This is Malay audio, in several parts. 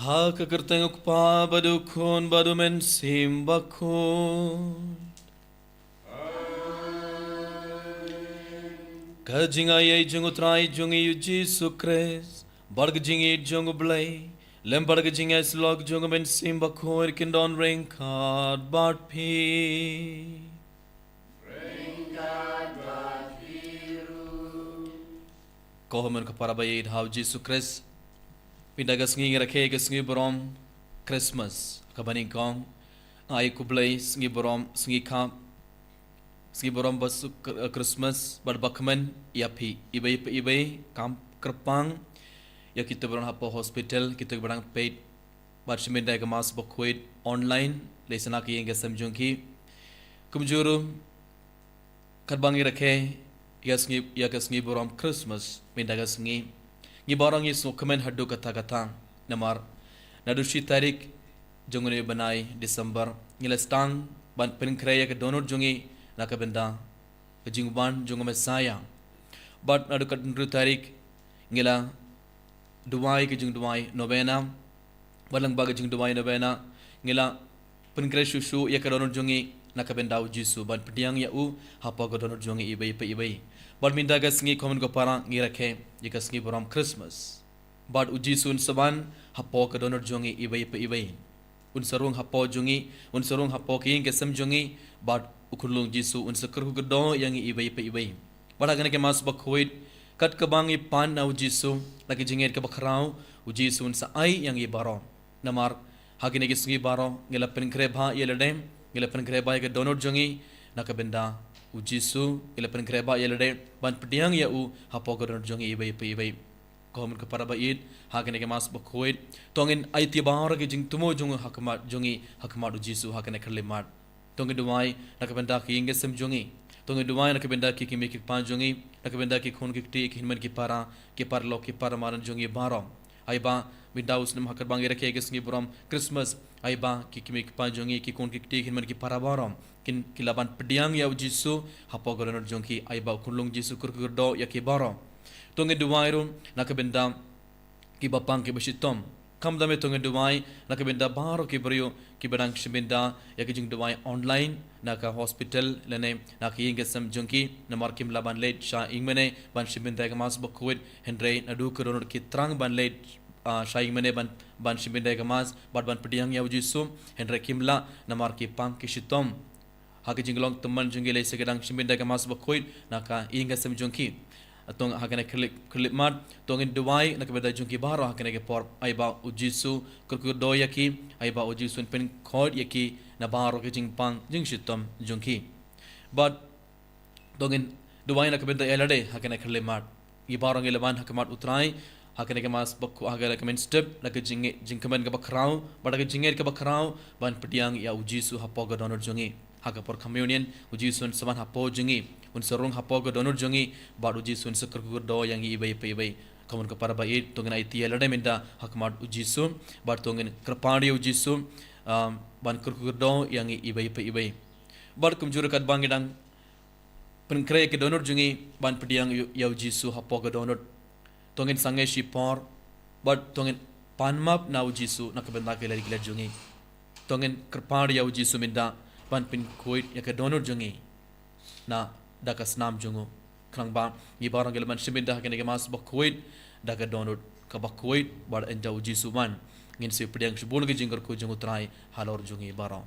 Ha kekertengok pa badukon badumen simbakon. Kajingay jung utray jung yuji sukres. Barg jingi jung blay. Lembarg jingay slog jung men simbakon kindon ring card bart pi. Kohaman kaparabayid haw Jesus Christ. Pindagas ngi rakhe gas ngi borom Christmas kabaning kong ay kublay ngi borom ngi kam ngi borom bas Christmas barbakman yapi ibay kam kerpang ya kita borom hapo hospital kita barang paid barshmin da gamas bokwait online lesana ki ngasam jongki kumjuru kadbangi rakhe gas ngi borom Christmas pindagas ngi barang is komen hadu kata namar nadushi tarik jongone banai Desember ngilastang ban penkreya ke donor jongi nakabenda kejingban jongome saya but nadu kadru tarik ngila duai ke jing duai novena balang baga jing duai novena ngila penkre susu ya ke donor jongi nakabenda jisu ban pediang ya u hapa ke donor jongi ibai Bad minda gas ngi komen ko parang ngi rakhe jikas ngi boram Christmas. Bad uji sun saban hapo ka donor jongi ibai. Un sarung hapo jongi, un sarung hapo ki ngi sam jongi bad ukulung jisu un sakar ku do yang ibai. Bad agane ke mas bakhoid kat ka bangi pan na uji su lagi jinger ka bakrau uji sun sa ai yang i baro. Namar hagine ke ngi baro ngila pen krebha yeledem ngila pen krebha ke donor jongi nakabenda ujisu ila pen kreba yelade ban pediang ya u hapo godon jongi ibai kom ke para bait hakene ke mas bakhoid tongin aiti bahar ke jing tumo jong hakmat ujisu hakene khlemat tongin duai nakabenda ki inge sem jongi tongin duai nakabenda ki kimi ki pan jongi nakabenda ki khun ki ti ki man ki par lo ki par maran jongi baro aiba bindaus nam hakar bangi rakhe ke sngi borom Christmas aiba ki kimi ki pan jongi ki khun ki ti ki man ki para baro kin kilaban pediang ya jisu hapo godonor jongki aiba kulung jisu kurkurdo ya ki baro tonge duwairu nakabenda ki bapang ki basitom kam dame tonge duwai nakabenda baro ki brio ki badang shibenda ya ki jing duwai online naka hospital lene naki ingesam jongki namar kim laban late sha ingmene ban shibenda ka mas bokwit hendrei nadu kodonor ki trang ban late shaing mene ban shibenda ka mas ban pediang ya jisu hendrei kimla namar ki pang ki shitom hake jinglong teman jingle segedang shiminda ke mas bakhoid naka inga sem jongki atong hakane klik mat tongin duai naka beda jongki baro hakane ke por aiba ujisu kurkur do yaki aiba ujisu pen khod yaki na baro ke jingpang jingshitom jongki but tongin duai naka beda elade hakane klik mat i baro ngeleban hakamat utrai hakane ke mas bakho hakane ke men step naka jingkamen ke bakrau bada ke jinger ke bakrau ban pediang ya ujisu hapoga donor jongi haka por communion uji sun saban hapo jungi un sarung hapo go donor jungi bad uji sun sakar go do yang ibai kamun ka para bai tongin ai tiel da minda hakmat uji sun bad tongin krapandi uji sun ban kur go do yang ibai bad kumjur kat bangidang penkre ke donor jungi ban pediang ya uji su hapo go donor tongin sange shipor bad tongin panmap na uji su nakabenda ke lari kilat jungi tongin krapandi ya uji su minda ban pin koit ya ke donor jongi na dakas nam jongo krangba ni barang gelman shiminda hakene ke mas bakoit daga donor ka bakoit bar enja uji suman ngin se pediang shibul ge jingar ko jongo trai halor jongi barang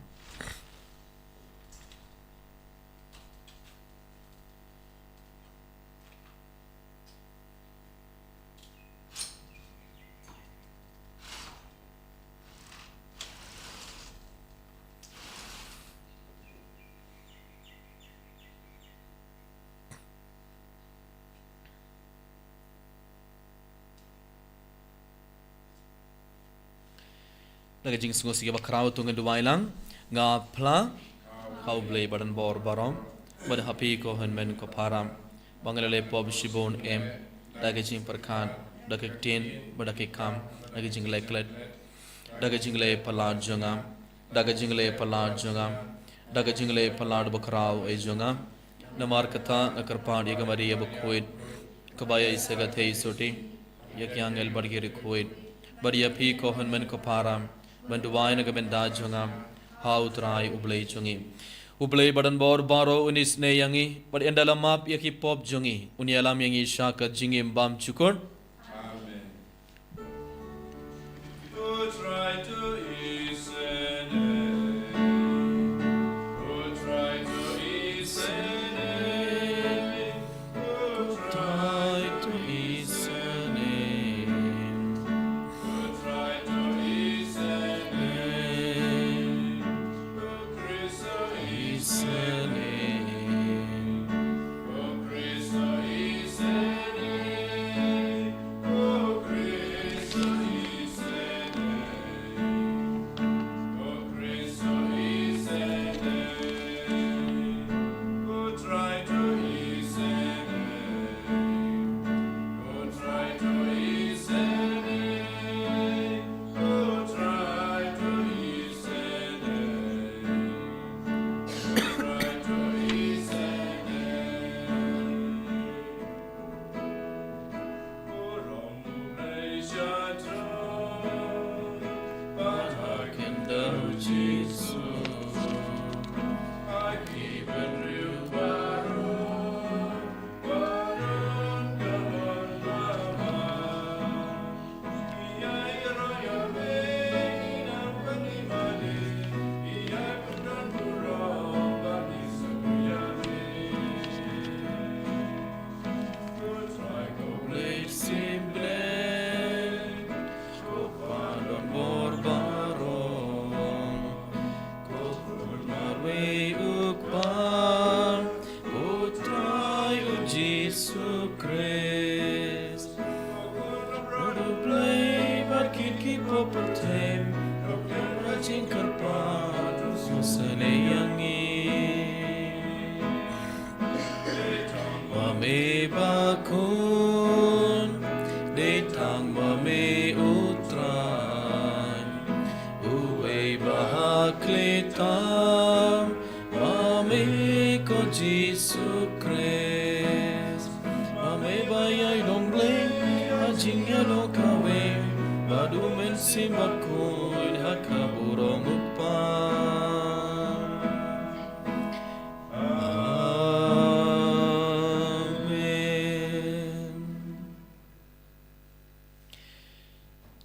naga jing sungo sige bakrau tunga duwailang nga pla kau blay badan bor barom bad happy ko henmen ko param bangalale pob shibon em daga jing perkan daga tin badake kam daga jing le klet daga jing le pala jonga daga jing le pala jonga daga jing le pala bakrau e jonga namar kata nakarpan ye gamari ye bakhoid kabaya isega thei soti yakyang el barge rekhoid Badia pi kohon men ko param, banduai na gabenda jongam, hau trai ublei jongi. Ublei badan bor baro unis ne yangi, bad endala map yaki pop jongi, unialam yangi shaka jingim bam chukun. Amen. Who try to listen, who try to listen, who try to listen, who try to listen, who Christo listen, who Christo listen, who Christo listen, who Christo listen, who try to listen, who try to listen, who try to listen, who try to listen, who wrong nation, but hearken thou Jesus, I keep it real baron, baron, baron, baron. Iyai raya beina bani mali, iyai punan burong bani suyami. Go try go play simple, go pandon bor baron, go pun marwe ukpan, go try u Jesu Christ. Rodu play but kiki popertem, rokyam rajin karpat, susane yangi. Mame bakun, detang mame utran, uwe bahaklitam, mame ko Jesu Christ. Mame bayay dong blame, ajingya lo kawin, badumen si makuin hakaburong upan. Amen.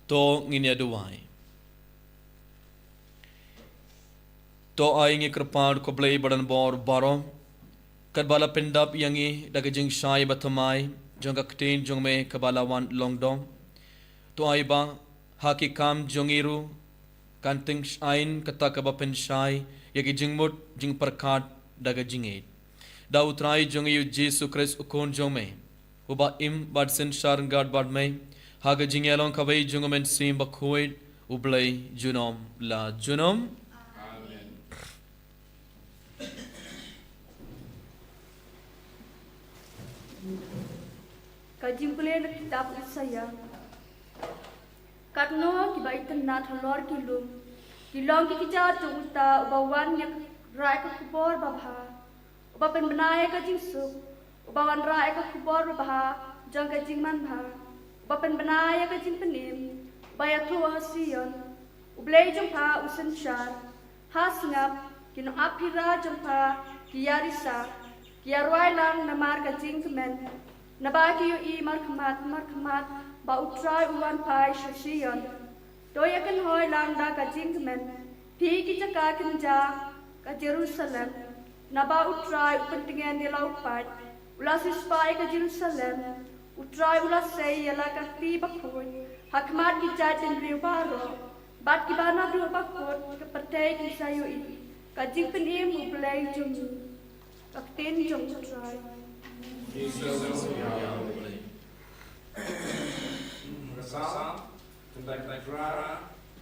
To nginya duwai. To ay ngi krapad ko blay badan bor baro. Kadbala pendap yangi dagajing shai batamai jong kaktin jong me kabala wan longdong. To ay ba haki kam jongiru kanting shain kata kabapen shai yagi jingmut jing perkat dagajing it. Da utrai jong yu Jesu Christ ukon jong me. Uba im bad sin sharan gad bad me. Haga jing yalong kawai jong men sim bakoid ublay junom la junom. Amen. Kajimpulen kitab Isaya. Katno kibaitan na thalor kilum. Kilong kikija tuta ubawan yak rai ka kubor babha. Ubapen benaya ka jingsuk. Ubawan rai ka kubor babha jang ka jingman bha. Ubapen benaya ka jingpenim. Bayatu hasiyon. Ublay jangpa usen shar. Hasngap kino apira jangpa kiyarisa. Kiyarwai lang namar ka jingkemen. Nabaki yu i markamat ba utrai uwan pai shashiyon. Doya kan hoy lang da ka jingmen. Pi ki jaka kan ja ka Jerusalem. Naba utrai upentingan nila upat. Ula sispai ka Jerusalem. Utrai ula say yala ka pi bakun. Hakmat ki jatin riu baro. Bat ki bana riu bakun ka patay ki sayo i. Ka jingpen im ublay jung. Kaktin jung utrai. Bersama tentang negara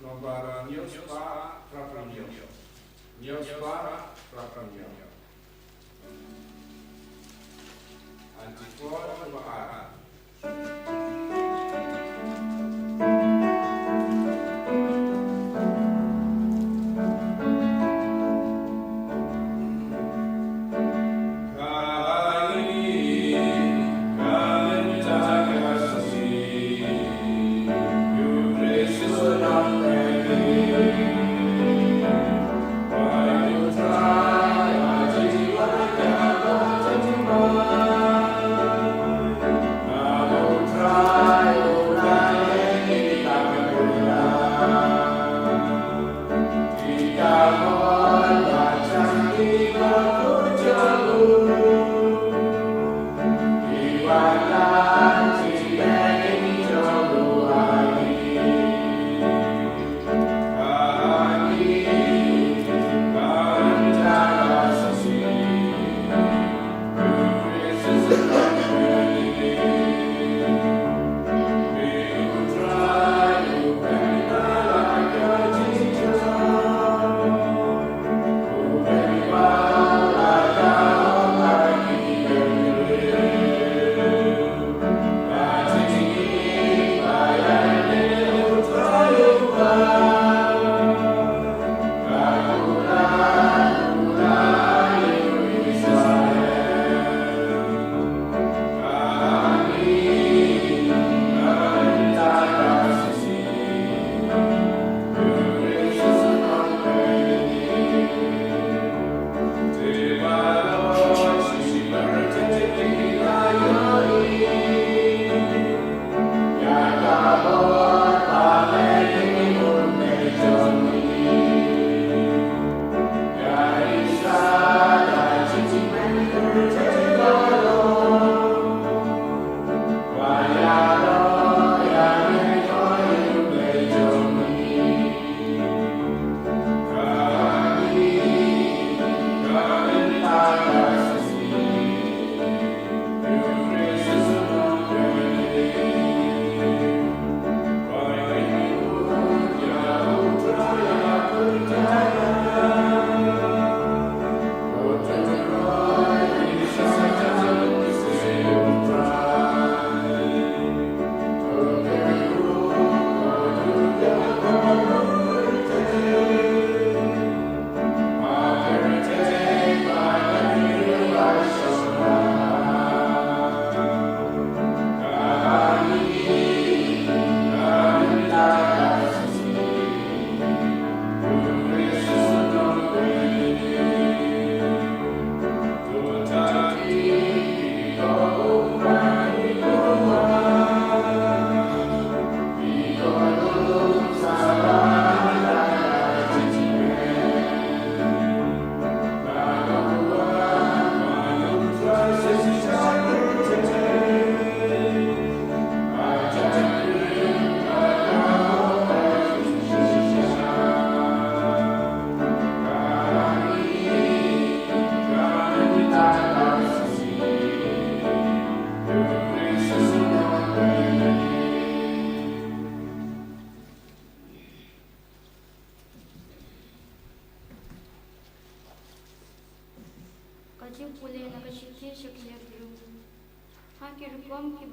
nomor Nyospa Prapramyo. Antikor Bahara. You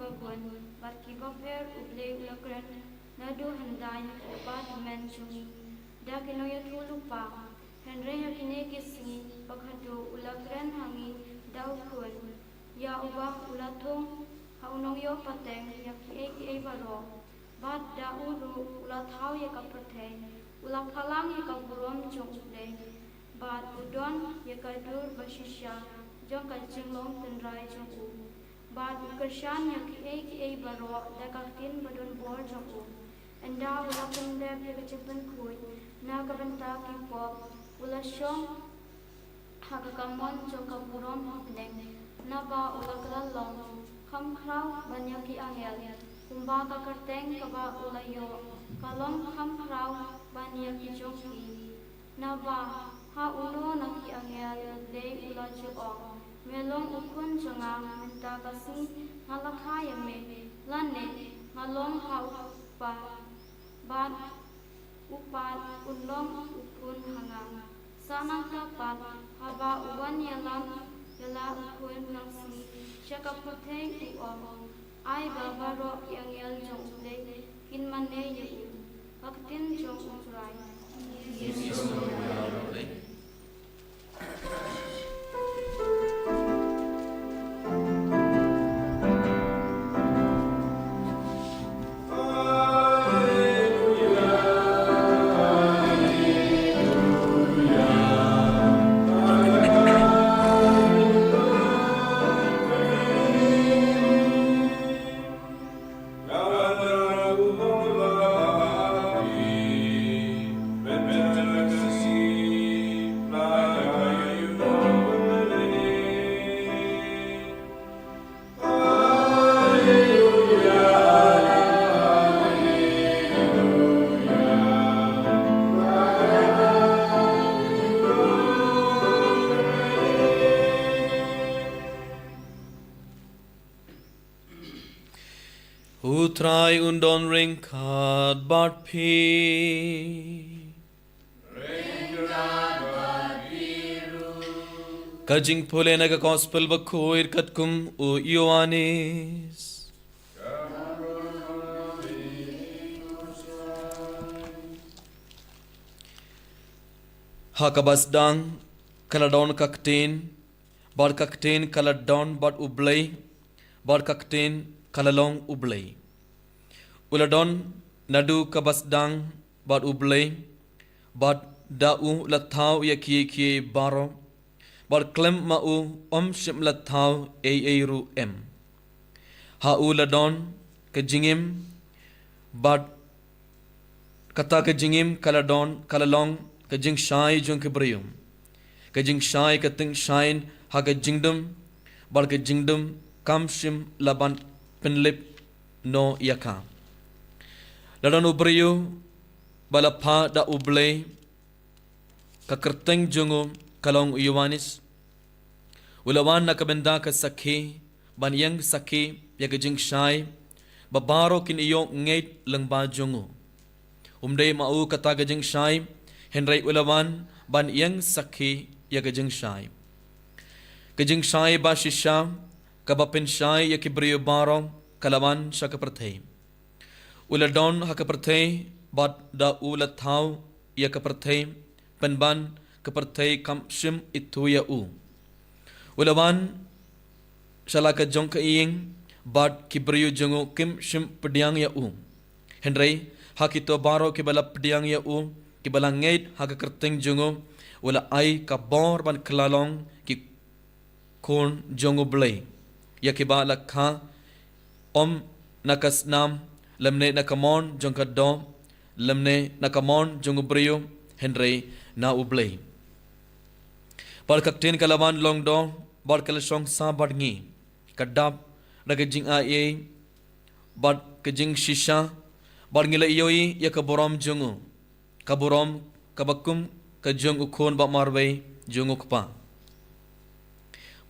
bagwan bat ki baper uble ulakran nadu handai bat men chungi da kinoya thulupa henre hakine kisni pakhadu ulakran hangi dau kun ya uba ulathong haunong yo pateng ya ki baro bat da uru ulathau ya kapathe ulakhalang ya kaburom chongle bat udon ya kadur bashisha jong kajinglong tenrai jongku bat ukershan ya ki baro da kaktin badon bor jongku enda ulakum deb ya kechepen kui na kabenta ki pop ulashong hakakamon jong kaburom hapneng na ba ulakral long kham khrau banyaki angel kumba ka kerteng kaba ulayo kalong kham khrau banyaki jongki na ba ha uno naki angel le ula juong melong ukun janga minta kasi ngalakha yame lane ngalong hau pa bat upat unlong ukun hangang sanang kapat haba uban yalam yala ukun nangsi syakaputeng uom ai babaro yang yal jong le kin mane yu kaktin jong utrai Utrai undon ringkat bat pi Kajing pule naga gospel bakoir katkum u Ioannis Hakabas dang kaladon kaktin bar kaktin kaladon bat ublay bar kaktin kalalong ublay uladon nadu kabasdang bat ublay bat dau lathau yakie baro bat klem mau shim lathau ru em ha uladon kejingim bat kata kejingim kaladon kalalong kejing shai jong kebrium kejing shai kating shain ha kejingdum bat kejingdum kamshim laban penlip no yaka ladon ubriyu balapha da ublay kakerteng jongo kalong Ioannis ulawan nakabenda ka sakhi banyang sakhi yagajing shai babaro kin iyo ngait langba jongo umdei mau kata gajing shai henry ulawan banyang sakhi yagajing shai gajing shai ba shisha kabapin shai yakibriyo baro kalawan shakaperthei uladon hakaperthei bat da ulathau yakaperthei penban kaperthei kamshim itu ya u ulawan shalaka jongka ing bat kibriyo jongo kim shim pediang ya u henry hakito baro kibala pediang ya u kibala ngait hakakerteng jongo wala ai kabor ban klalong ki kon jongo blay yakiba lakha nakas nam lamne nakamon jongka dom lamne nakamon jongubriyo henry na ublay par kaktin kalawan long do bar kalashong sa badngi kadap nagajing ae bar kajing shisha bar ngila iyoi yakaborom jongu kaborom kabakum kajong ukon ba marway jongukpa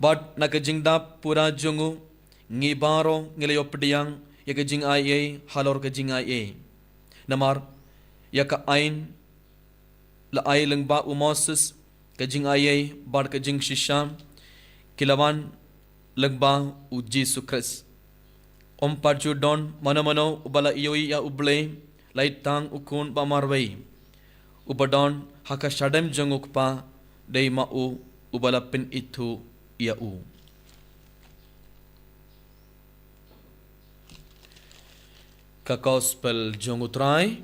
bat nakajing dap pura jongu ngibaro ngelayo pediyang yakajing aye halor kajing aye namar yaka ain la ay lang ba umoses kajing aye bar kajing shisham kilawan lang ba u Jesus Christ Om parju don mano ubala ioi ya uble laitang ukun ba marwei. Ubadon haka shadem jenguk pa dei mau ubala pin itu ya u. Ka gospel jongutrai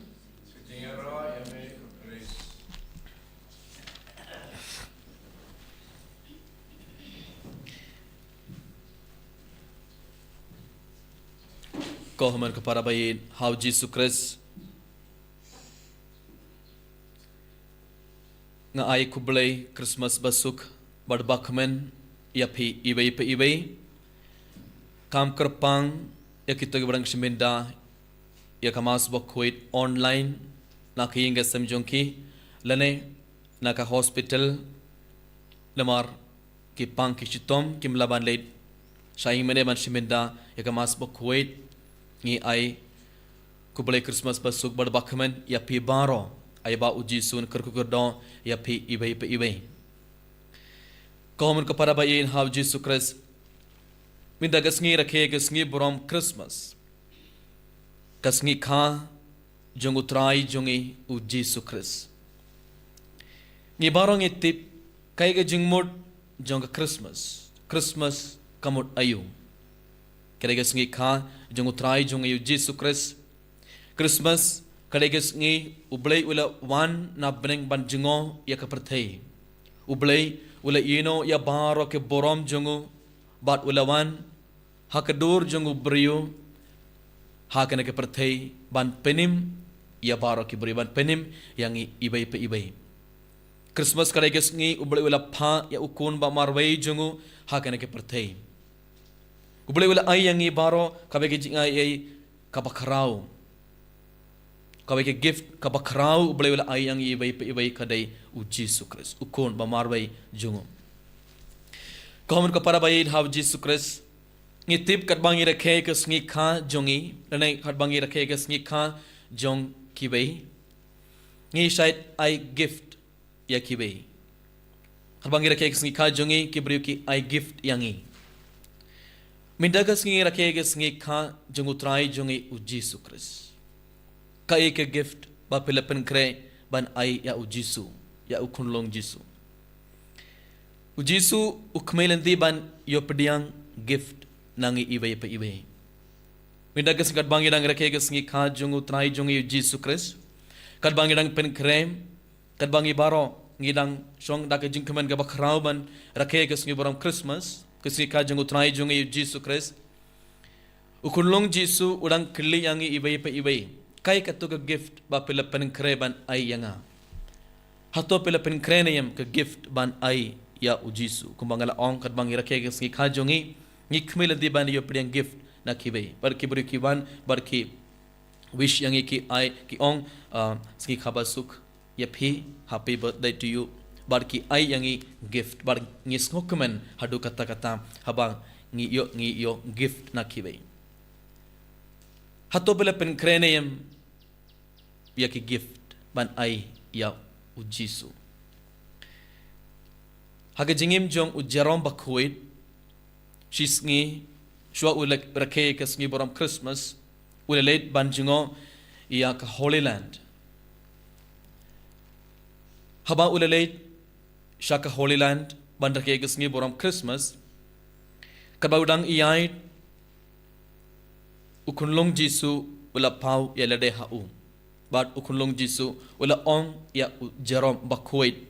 Kohaman kepada bayi hau Jesus Christ nga ai kublai Christmas basuk badbakmen ya phi ibai kam kerpang ya kita barang seminda ya kamas bokuit online na kiyinga samjongki lane na ka hospital lamar ki pang ki chitom kim laban leit sai mene ban seminda ya kamas bokuit ngi ai kublai Christmas basuk badbakmen ya phi baro ai ba uji sun kerkukerdo ya phi ibai Komen kepada bayi hau Jesus Christ minda gasngi rakhe gasngi borom Christmas gasngi kha jong utrai jongi u Jesus Christ ni barong itip kai ga jingmod jong Christmas kamut ayu kare gasngi kha jong utrai jongi u Jesus Christ Christmas kare gasngi ublai ula wan na beneng ban jingo ya kaperthei ublai ula ino ya baro ke borom jongu bat ulawan hakadur jongu brio hakana ke perthei ban penim ya baro ke brio ban penim yang ibai Christmas kare gesngi ublai ula pha ya ukun ba marwei jongu hakana ke perthei ublai ula ai yang baro kabe ke jinga ai kabakrau kabe ke gift kabakrau ublai ula ai yang ibai kadai u Jesus Christ ukun ba marwei jongu Komen kepada bayi hau Jesus Christ ngitip kat bangi rakhe ke sngi kha jongi lanai kat bangi rakhe ke sngi kha jong kibai ngi side I gift ya kibai kat bangi rakhe ke sngi kha jongi kibriu ki I gift yangi minda ke sngi rakhe ke sngi kha jongutrai jongi u Jesus Christ kai ke gift ba pilapen kre ban I ya u Jesus ya u kunlong Jesus Ujisu ukmailanti ban yo pediang gift nangi ibai. Minda kes kat bangi dang rakhe kes ngi kha jungu trai jungi Jesus Christ. Kat bangi dang pen krem, kat bangi baro ngi dang song dak jing kemen ga bakrau ban rakhe kes ngi boram Christmas, kes ngi kha jungu trai jungi Jesus Christ. Ukunlong Jesus udang kli yangi ibai. Kai katu ka gift ba pila pen kre ban ai yanga. Hato pila pen kreneyam ka gift ban ai ya ujisu kumbangala ong kat bangi rakhe ke sngi kha jongi ngi khmel di ban yo pediang gift na kibai bar ki buri ki ban bar ki wish yangi ki ai ki ong sngi khaba suk ya phi happy birthday to you bar ki ai yangi gift bar ngi snokmen hadu kata habang ngi yo gift na kibai hato bela pen kreneyam ya ki gift ban ai ya ujisu Haga jingim jong ujarom bakhuit shisngi shwa ulek rakhe kasngi boram Christmas ulelet banjingo iya ka Holy Land haba ulelet shaka Holy Land ban rakhe kasngi boram Christmas kabaudang iyai ukunlong Jisu ula pau ya lade hau bat ukunlong Jisu ula ong ya ujarom bakhuit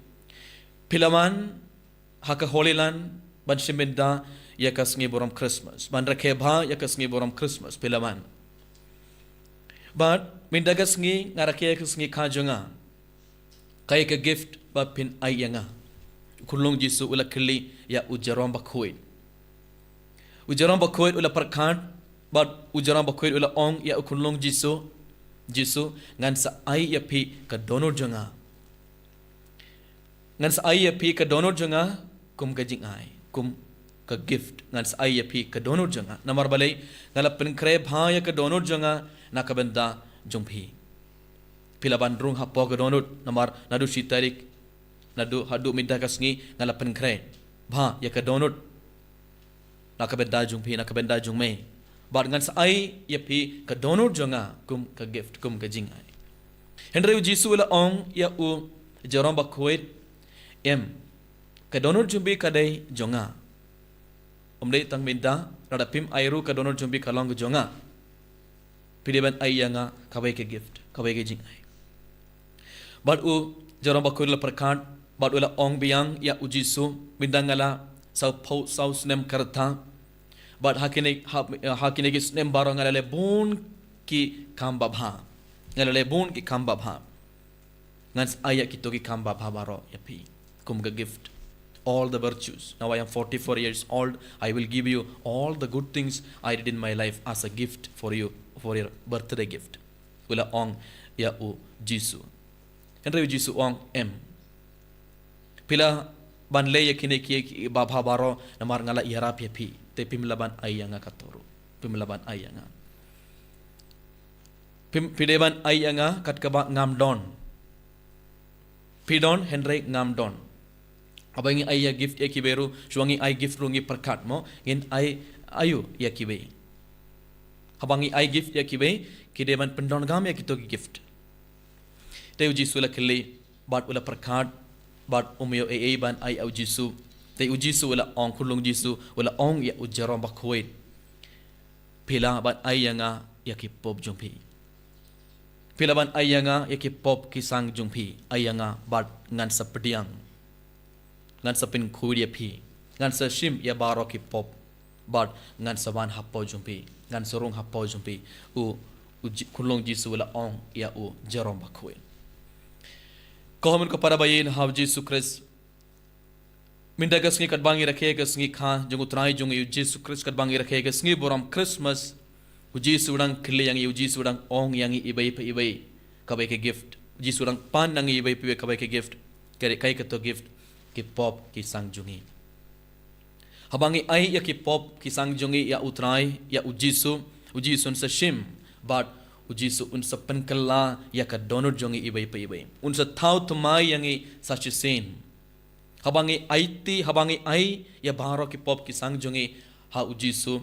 pilaman haka Holy Land ban shiminda ya kasngi boram Christmas ban rakhe bha ya kasngi boram Christmas pilaman but minda kasngi ngarakhe kasngi kha jonga kai ka gift ba pin ai yanga kulong Jisu ula kli ya ujarom bakhuit ula parkhat but ujarom bakhuit ula ong ya kulong Jisu ngan sa ai ya phi ka donor jonga ngan sa ai ya phi ka donor jonga kum ka jing ai kum ka gift ngan sa ai ya phi ka donor jonga namar balai ngala pen kre bha ya ka donor jonga na ka benda jongphi pilaban rung ha po ka donor namar nadu si tarik nadu hadu minda kasngi ngala pen kre bha ya ka donor na ka benda jongphi na ka benda jongme But ngan sa ai ya pi ka donor jonga kum ka gift kum ka jingai. Henry Jisu la ong ya u jarom ba kuit em ka donor jumbi kadai jonga. Omdei tang minda rada pim airu ka donor jumbi kalong jonga. Pideban ai yanga kabai ke gift kabai ke jingai. But u jarom ba kuit la perkat but ula ong biang ya u Jisu bindangala sau pau sau snem karta. But hakine ki snem barong ngalale bon ki kamba bha. Ngalale bon ki kamba bha. Ngans ayak kito ki kamba bha baro yapi. Kum ga gift. All the virtues. Now I am 44 years old. I will give you all the good things I did in my life as a gift for you, for your birthday gift. Ula ong ya u Jisu. Henry Jisu ong em. Pila ban le yakine ki babha baro namar ngala yarap yapi. Te pimlaban ayanga katoru. Pimlaban ayanga. Pideban ayanga katkaba ngamdon. Pidon Henry ngamdon. Abangi ayya gift yakiberu suangi ay gift rungi perkat mo ngin ay ayu yakibe. Habangi ay gift yakibe kideban pendon gam yakitogi gift. Te uji sula kili bat ula perkat bat umyo ban ay au Jisu. Te Jisu wala ong kulung Jisu wala ong ya ujarom bakwait. Pila ban ayanga yakipop jumpi. Pila ban ayanga yakipop kisang jumpi. Ayanga bat ngan sa pediang. Ngan sa pinkudia pi. Ngan sa shim ya baro kipop. Bat ngan sa ban hapo jumpi. Ngan sa rung hapo jumpi. Kulung Jisu wala ong ya ujarom bakwait. Kohamun kepada bayin hav Jisu Christ. Minda gasngi kadbangi rakhe gasngi kha jungu trai jungu Jisu Christ kadbangi rakhe gasngi boram Christmas uji sudang kili yang uji sudang ong yang ibai pe ibai kabai ke gift uji sudang pan nang ibai pe kabai ke gift kare kai kato gift ki pop ki sang jungi habangi ai ya ki pop ki sang jungi ya utrai ya uji sun sa shim but uji su unsa penkala ya ka donor jungi ibai pe ibai unsa thau tumai yang sa chisen habangi ai ya baro ki pop ki sang jungi ha uji su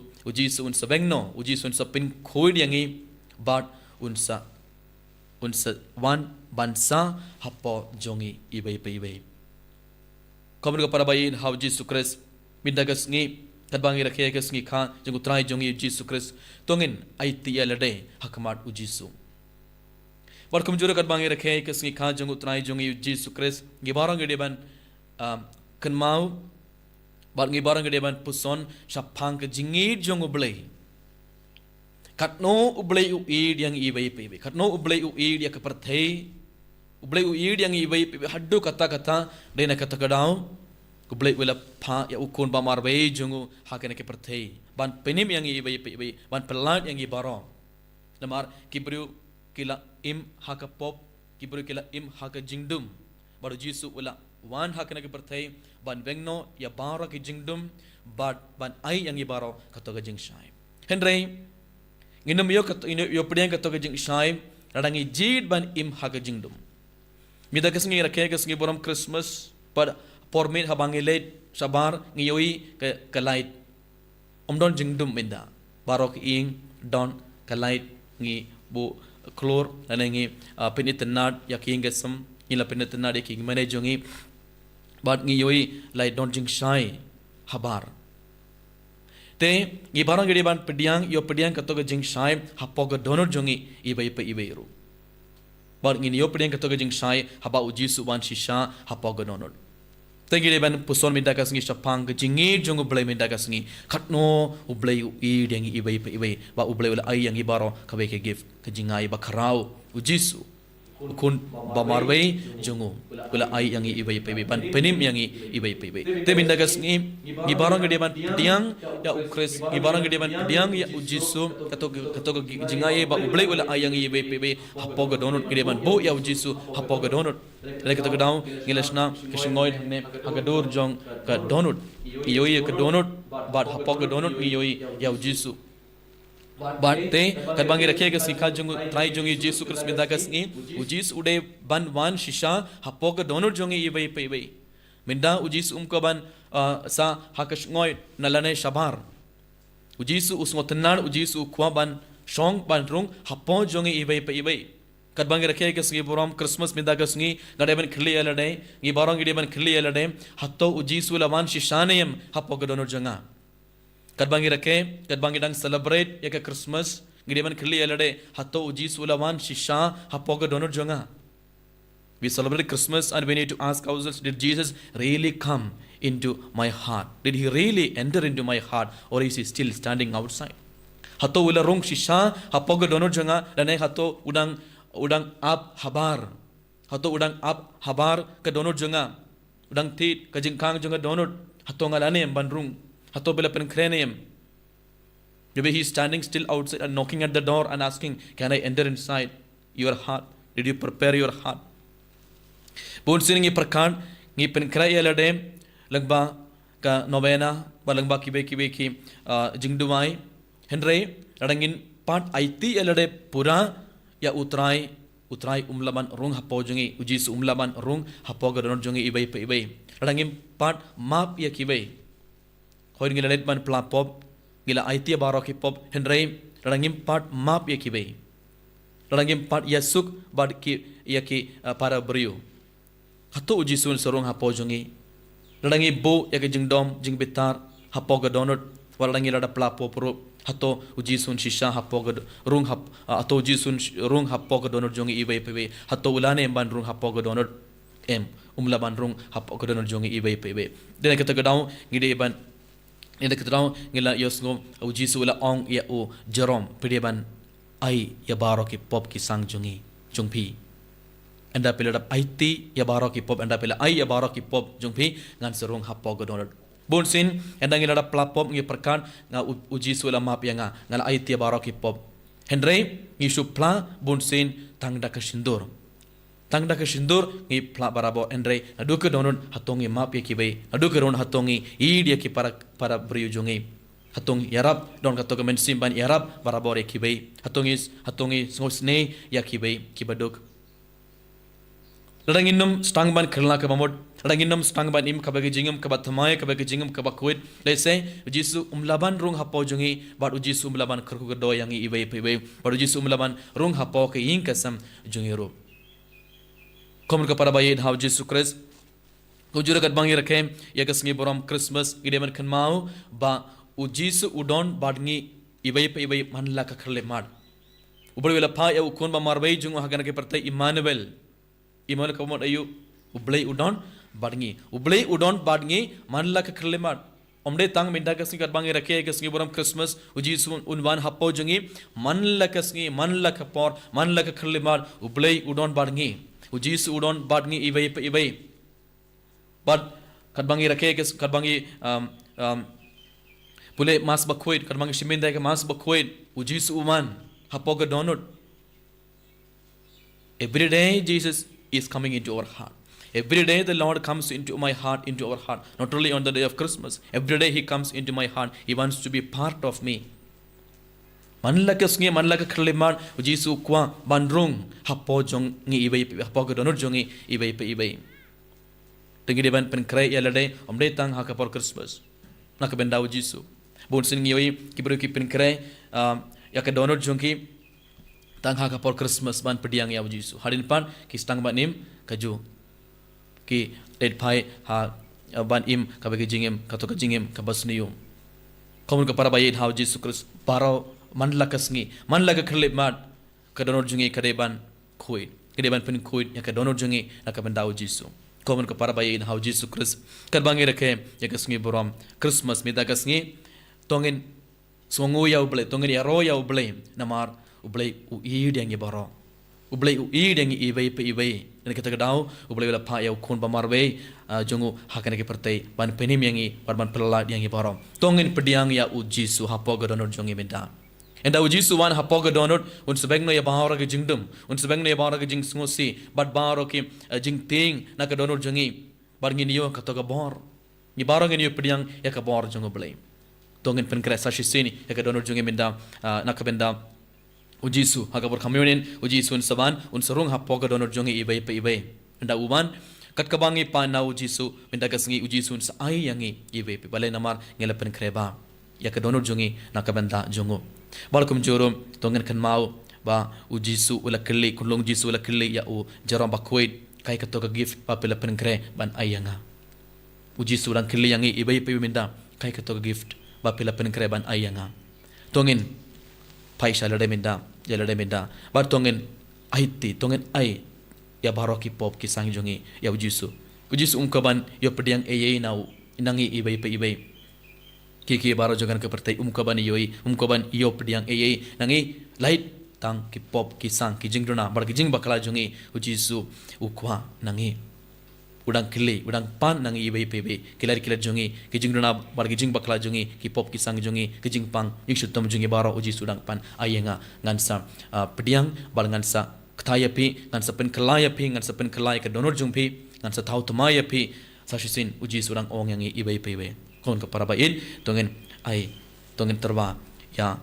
unsa bengno uji su unsa pin khoi yangi but unsa wan bansa hapo jungi ibai pe ibai kamun ka parabayin ha uji su Christ mindagas ngi kadbangi rakhe gas ngi kha jungu trai jungi uji su Christ tongin ai ti alade hakmat uji su bar kumjura kadbangi rakhe gas ngi kha jungu trai jungi uji su Christ gi barang gede ban kan mau bar ngi barang gede ban puson sapang ke jingi jong ublei katno ublei u id yang ibai pe katno ublei u id ya keperthei ublei u id yang ibai pe haddu kata dena kata kadau ublei wala pha ya ukun ba marbe jongu hakene keperthei ban penim yang ibai pe ban pelat yang ibaro namar kibru kila im hakapop kibru kila im haka jingdum baru Jisu wala wan hakna ke perthai ban bengno ya baro ki jingdum but ban ai yang ibaro katoga jing shai henry nginum yo pediang katoga jing shai radangi jid ban im haga jingdum mida kesngi rakhe kesngi borom Christmas pad pormin habangi late sabar ngiyoi ke light omdon jingdum minda baro ki ing don ke light ngi bu klor nanangi penitenad yaking gesam ila penitenad yaking mane jongi but ngi yoi lai don jing shai habar te ngi barang gede ban pediang katoga jing shai hapoga donor jongi ibai pe ibai ru but ngi yo pediang katoga jing shai haba uji suban shisha hapoga donor te gede ban puson minda kas ngi sapang jingi jongo blai minda kas ngi khatno ublai i dengi ibai pe ibai ba ublai wala ai yang ibaro kabe ke gift ke jingai ba kharau ujisu kun bamarway jungu wala ai yang ibai pe ban penim yang ibai pe te minda gas ngi barang gede ban diang ya ukres ngi barang gede ban diang ya ujisu kato jingai ba ublai wala ai yang ibai pe hapoga donut gede ban bo ya ujisu hapoga donut lek to gadau ngilasna kisngoi ne hagadur jong ka donut yoi ka donut bad hapoga donut yoi ya ujisu Bante kadbangi rakhe ke sikha jungu trai jungi Yesu Christ mindagas ni ujis ude ban wan shisha hapoga donor jungi ibai peibai minda ujis umko ban sa hakash ngoi nalane shabar uji su usngotenan uji su kwa ban shong ban rung hapo jongi ibai pe ibai kat bangi rakhe ke sngi borom Christmas minda ke sngi ngade ban khli alade ngi barong gide ban khli alade hatto uji su lawan shishaneyam hapo ke donor jonga kat bangi rakhe kat bangi dang celebrate ya ke Christmas ngide ban khli alade hatto uji su lawan shisha hapo ke donor jonga. We celebrate Christmas and we need to ask ourselves, did Jesus really come into my heart? Did he really enter into my heart, or is he still standing outside? Hato ula rong shisha hapoga donor janga dane hato udang ab habar. Hato udang ab habar ke donor janga. Udang tit ke jengkang janga donor hato ngalanem bandrung. Hato bela penkrenem. Maybe he is standing still outside and knocking at the door and asking, can I enter inside your heart? Did you prepare your heart? Pun sini ngi perkan ngi penkrai alade langba ka novena balangba kibe ki jingduai henry radangin part IT alade pura ya utrai umlaban rung hapo jongi ujis umlaban rung hapo gadon jongi ibai pe ibai radangin part map ya kibe hoin ngila let ban plapop ngila IT baro ki pop henry radangin part map ya kibe radangin part ya suk bad ki ya ki para brio hato uji sun sorong hapo jongi ladangi bo ya ke jingdom jing bitar hapo ga donut walangi lada plapo pro hato uji sun shisha hapo ga rung hap ato uji sun rung hapo ga donut jongi ibai pebe hato ulane ban rung hapo ga donut umla ban rung hapo ga donut jongi ibai pebe dene kata ga daw ngide ban inde kata daw ngila yosgo uji sula ong ya o jerom pede ban ai ya baro ki pop ki sang jongi jongpi anda pila dap IT ya baro ki pop anda pila ai ya baro ki pop jongpi ngan serung hapo ga donor bonsin anda ngila dap platform ngi perkan nga uji sula map ya nga ngal IT ya baro ki pop henry ngi supla bonsin tangda ka sindur ngi pla barabo henry adu ke donor hatongi map ya ki bai adu ke ron hatongi i dia ki para briu jongi hatong yarab don ka to ka men simban yarab barabo re ki bai hatongi ngosne ya ki bai ki baduk Ladanginum stang ban kerla ke mamod ladanginum stang ban im kabagi jingum kabat thamai kabagi jingum kabakuit let's say ujisu umlaban rung hapo jongi bad ujisu umlaban kerku gedo yang ibai ibai bad ujisu umlaban rung hapo ke ing kasam jongi ro komun ka para bayid haw jisu kris ujura kat bangi rakhem ya kasngi borom Christmas gideman kan mau ba ujisu udon badngi ibai manla ka kharle mad ubal wela pa ya ukon ba marbai jungu hagana ke partai Emmanuel kamot ayu ublei udon badngi manla ka kharle mad omde tang minda kasngi kat bangi rakhe kasngi boram Christmas ujisu unwan hapo jongi manla ka por manla ka kharle mad ublei udon badngi ujisu udon badngi ibai bad kat bangi rakhe kat bangi pule mas bakhoit kat bangi shiminda ka mas bakhoit ujisu uman hapo ga donut every day Jesus is coming into our heart. Every day the Lord comes into my heart, into our heart. Not only on the day of Christmas. Every day He comes into my heart. He wants to be part of me. Manlaka sngi manlaka khleman ujisu kwa bandrung hapo jong ngi ibai hapo ga donor jongi ibai. Tengi de ban pen krai yalade omde tang ha ka por Christmas. Nak benda ujisu. Bon sin ngi oi kibru ki pen krai ya ka donor jongi tang ha ka por Christmas ban pediang ya ujisu. Harin pan ki stang ban nim kaju ki let phai ha ban im ka bagi jingem ka to ka jingem ka basniu. Komun ka para bayid ha ujisu Christ baro manlaka sngi manlaka khlip mat ka donor jongi ka de ban khoi ke ban pen khoi ya ka donor jongi na ka benda ujisu. Komun ka para bayid ha ujisu Christ ka bangi rakhe ya ka sngi borom Christmas mi da ka sngi tongin songu ya uble tongin ya ro ya uble namar ublei ui dengi baro ublei ui dengi ibai dan kita kedau ublei la pa ya ukun bamarbe jongu hakane ke pertai ban penim yangi ban pelala yangi baro tongin pediang ya ujisu hapo gadonor jongi benda enda ujisu wan hapo gadonor un sebengno ya bahara ke jingdum un sebengno ya bahara ke jing ngosi bat baro ke jing ting na gadonor jongi barngi niyo katoga bor ni baro ngi pediang ya ka bor jongu ublei tongin penkresa shisini ya gadonor jongi benda na ka benda ujisu hagabor communion ujisun saban unsarung hapo ga donor jongi ibai anda uban kat kabangi pa na ujisu minda kasngi ujisun sa ai yangi ibai bale namar ngelapen kreba ya ke donor jungi na ka benda jungu balkum jurum tongen kan mau ba u Jisu ula keli kulung Jisu ula keli ya u jaram ba kuit kai ka to ka gift pa pela penkre ban ayanga u Jisu ulang keli yangi ibai pe minda kai ka to ka gift ba pela penkre ban ayanga tongen paisa lade minda ya lade minda bar tongen aiti tongen ai ya baroki pop ki sang jungi ya u Jisu umkaban yo pediang eye nau inangi ibai pe ibai kiki baro jogan ke pertai umkaban yo pediang eye nangi light tang ki pop ki sang ki jingduna bar ki jing bakala jungi u Jisu ukwa nangi udang kili udang pan nangi ibai pe ibai kilar jungi ki jingduna bar ki jing bakala jungi ki pop ki sang jungi ki jing pang iksutam jungi baro u Jisu udang pan ayenga ngansa pediang bar ngansa kthaya pi ngansa pen kelaya pi ngansa pen kelaya ke donor jung pi ngansa thau tumaya pi sashisin u Jisu udang ong yangi ibai pe ibai kon ka parabain tongen terwa ya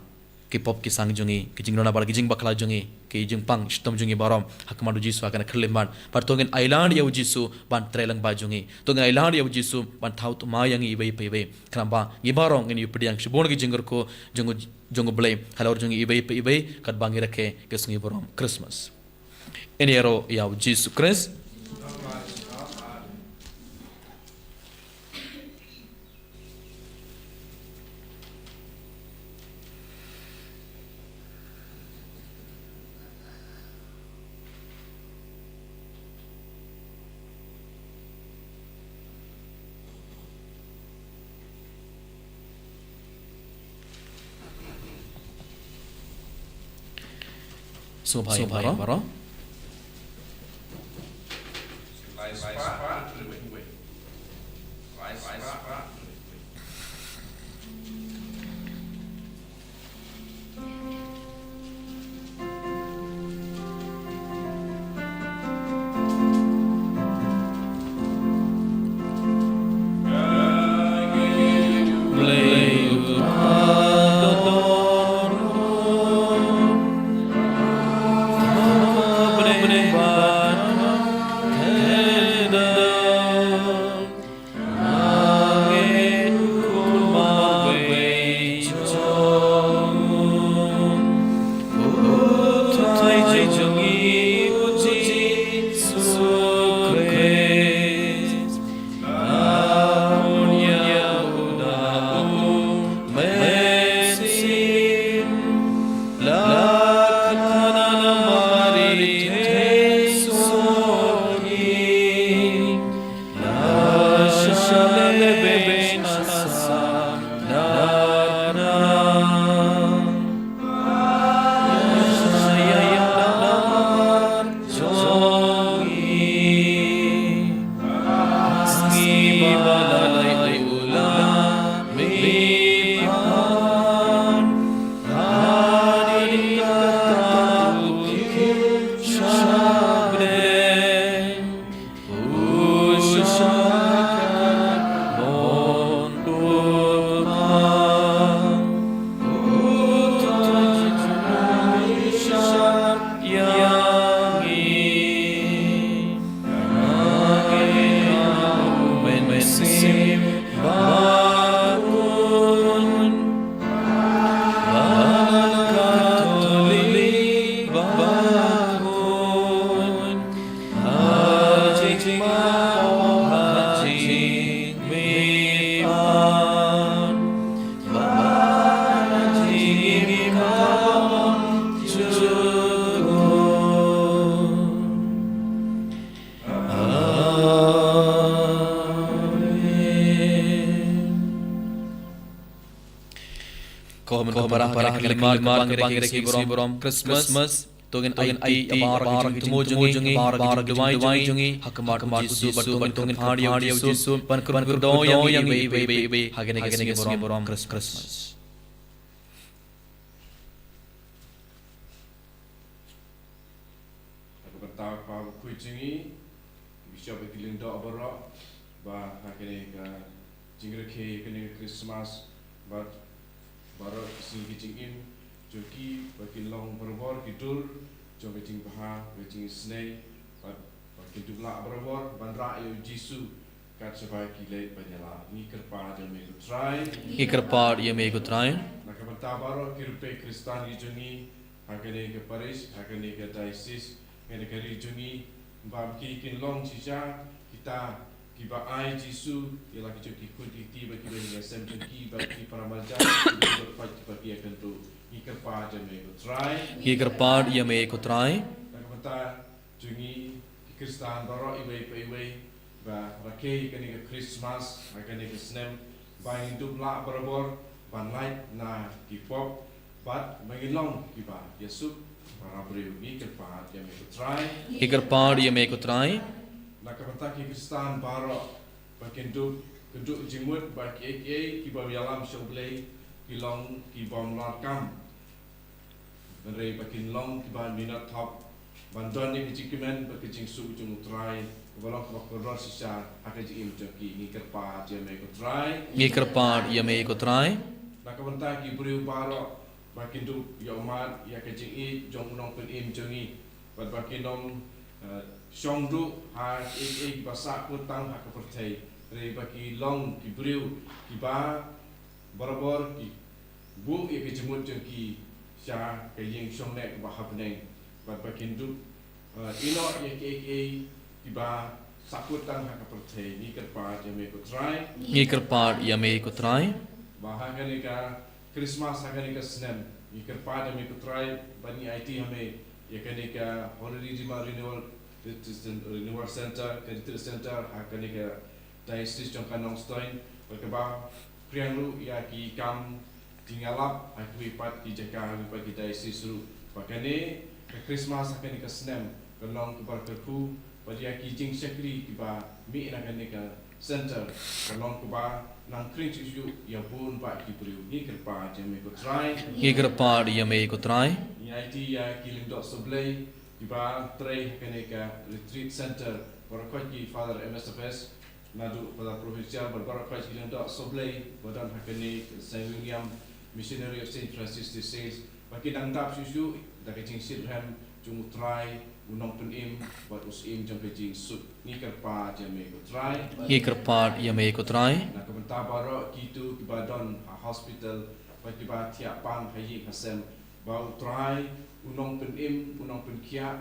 ki pop ki sang jungi ki jing nona bar ki jing bakla jungi ki jing pang stom jungi barom hakmadu Jisu akan khlimban par tongen island ya Jisu ban trelang ba jungi tongen island ya Jisu ban thau tu ma yang ibai pe kramba gibarong ngin yupidiang shibon ki jingur ko jungu blay halor jungi ibai kat bangi rakhe ke sungi barom Christmas enero ya Jisu Christ so bhai baro Christmas tongin ai abar tumo jungi bar duwai jungi hakmar Jisu bar tongin hadi Jisu pan kur do yang be hagene ke borom Christmas ta pa kuichingi bisya bekiling do abara ba hagene ka jingre ke kene Christmas but baro singi jingin joki bagi long berbor kidul jom beting baha beting snei but begitu la berbor bandra yo Jisu kat sebaik kile penyala ni kerpa jam me try Ngi kerpaat ia me ikutrai. nakabanta baro kirupe Kristan ijungi hakane ke Paris hakane ke diocese ngene ke ijungi bab ki kin long chicha kita kiba ai Jisu ialah kita ikut iti bagi bagi sem ki bagi para malja kita pat bagi akan tu ni kerpa jam me try Ngi kerpaat ia me ikutrai. nakabanta jungi Kristan baro iwe ba rakai kani ke Christmas kani ke snem ba hidup la berabor ban light na ki pop bat mangilong ki ba Yesus para beriu ni ke pa dia me try Ngi kerpaat ia me ikutrai. na ka bata ki Kristan baro ba kendu jimut ba ki ba yalam shoblei ki long ki bom la kam rei ba kin long ki ba minat top ban don ni ki kimen ba ki jing su jung try Walau kau sisa akan jadi menjadi ni kerpa dia mereka try. Ngi kerpaat ia me ikutrai. Nak bentar ki beriu baro makin tu ya umat ya kecing i jong nong pen im jongi. Bad makin nong song du ha basak hutang ha kepercayai. Rei bagi long ki beriu ki ba barabor ki bu ya kecimut jongi sya kayeng song nek ba hapneng. Bad makin tu ino ya Iba sakutan hak percaya ni kerpa jame ko try Ngi kerpaat ia me ikutrai. bahagia ni ka Christmas haga ni ka snem ni kerpa jame ko try bani IT hame ya kani ka Holy Jima Renewal Center Retreat Center haga ni ka diocese jong kanong stein berkeba priang ya ki kam tinggalap aku ipat ki jaka ipat ki diocese ru bakane ka Christmas haga ni ka snem kanong kebarkerku pada ki jing sekri kiba mi na kan ka center kalong kuba nang kring chu ya pun ba ki priu ni kerpa jame ko try Ngi kerpaat ia me ikutrai. ni IT ya kilim dot sublay kiba tray kan ka retreat center barakot ki father MSFS nadu pada provincial barakot kilim dot sublay badan hakani Saint William Missionary of Saint Francis de Sales bagi dang tap chu da ka jing silham jung try unong pen im buat us im jong kejing sut ni kerpa jame ko try Ngi kerpaat ia me ikutrai. na kebentar baro kitu kibadon hospital bagi ba tiap pang hayi kasem bau try unong pen im unong pen kia